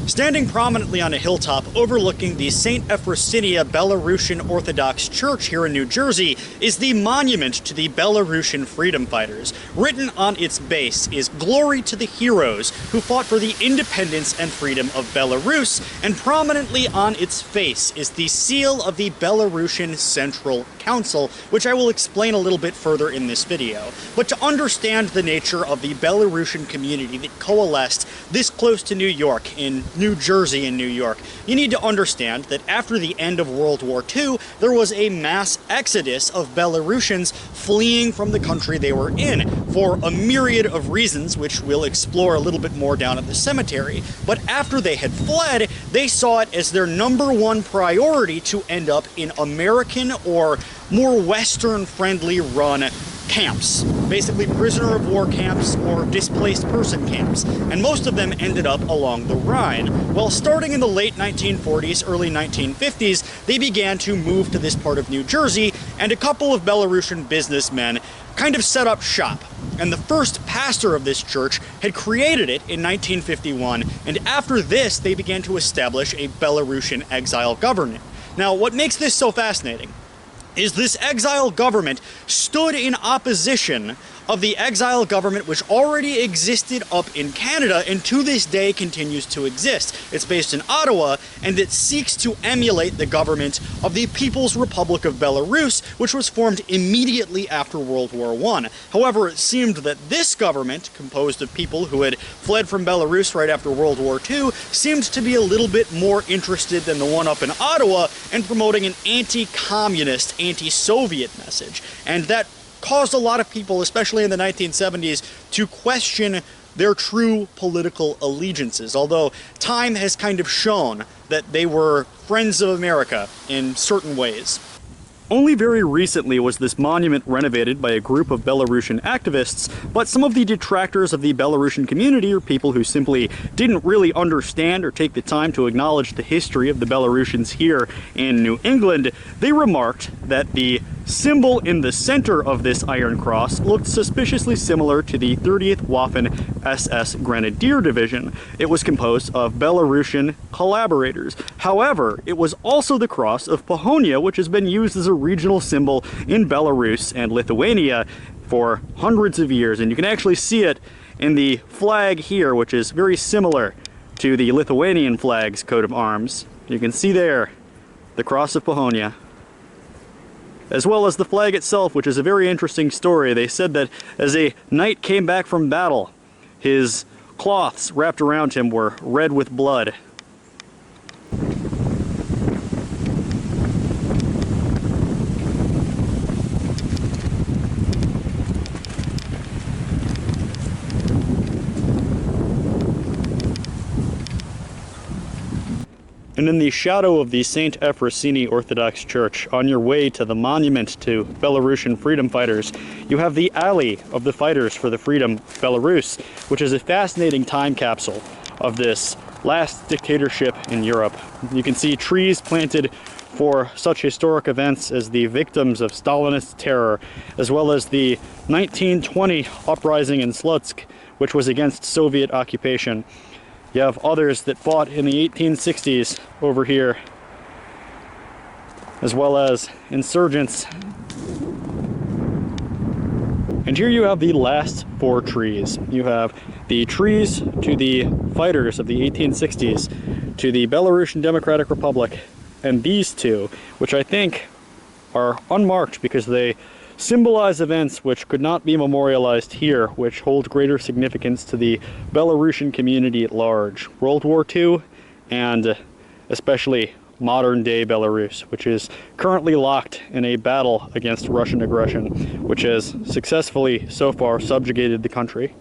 Standing prominently on a hilltop overlooking the St. Ephrosinia Belarusian Orthodox Church here in New Jersey is the monument to the Belarusian freedom fighters. Written on its base is "Glory to the heroes who fought for the independence and freedom of Belarus," and prominently on its face is the seal of the Belarusian Central Council, which I will explain a little bit further in this video. But to understand the nature of the Belarusian community that coalesced this close to New York, in New Jersey and New York, you need to understand that after the end of World War II, there was a mass exodus of Belarusians fleeing from the country they were in for a myriad of reasons, which we'll explore a little bit more down at the cemetery. But after they had fled, they saw it as their #1 priority to end up in American or more Western-friendly run camps, basically prisoner of war camps or displaced person camps, and most of them ended up along the Rhine. Well, starting in the late 1940s, early 1950s, they began to move to this part of New Jersey, and a couple of Belarusian businessmen kind of set up shop. And the first pastor of this church had created it in 1951, and after this, they began to establish a Belarusian exile government. Now, what makes this so fascinating is this exile government stood in opposition of the exile government which already existed up in Canada and to this day continues to exist. It's based in Ottawa, and it seeks to emulate the government of the People's Republic of Belarus, which was formed immediately after World War I. However, it seemed that this government, composed of people who had fled from Belarus right after World War II, seemed to be a little bit more interested than the one up in Ottawa in promoting an anti-communist, anti-Soviet message. And that caused a lot of people, especially in the 1970s, to question their true political allegiances, although time has kind of shown that they were friends of America in certain ways. Only very recently was this monument renovated by a group of Belarusian activists, but some of the detractors of the Belarusian community, or people who simply didn't really understand or take the time to acknowledge the history of the Belarusians here in New England, they remarked that the symbol in the center of this Iron Cross looked suspiciously similar to the 30th Waffen SS Grenadier Division. It was composed of Belarusian collaborators. However, it was also the cross of Pahonia, which has been used as a regional symbol in Belarus and Lithuania for hundreds of years. And you can actually see it in the flag here, which is very similar to the Lithuanian flag's coat of arms. You can see there the cross of Pahonia, as well as the flag itself, which is a very interesting story. They said that as a knight came back from battle, his cloths wrapped around him were red with blood. And in the shadow of the St. Ephrosinia Orthodox Church, on your way to the monument to Belarusian freedom fighters, you have the Alley of the Fighters for the Freedom of Belarus, which is a fascinating time capsule of this last dictatorship in Europe. You can see trees planted for such historic events as the victims of Stalinist terror, as well as the 1920 uprising in Slutsk, which was against Soviet occupation. You have others that fought in the 1860s over here, as well as insurgents. And here you have the last 4 trees. You have the trees to the fighters of the 1860s, to the Belarusian Democratic Republic, and these 2, which I think are unmarked because they symbolize events which could not be memorialized here, which hold greater significance to the Belarusian community at large. World War II, and especially modern-day Belarus, which is currently locked in a battle against Russian aggression, which has successfully, so far, subjugated the country.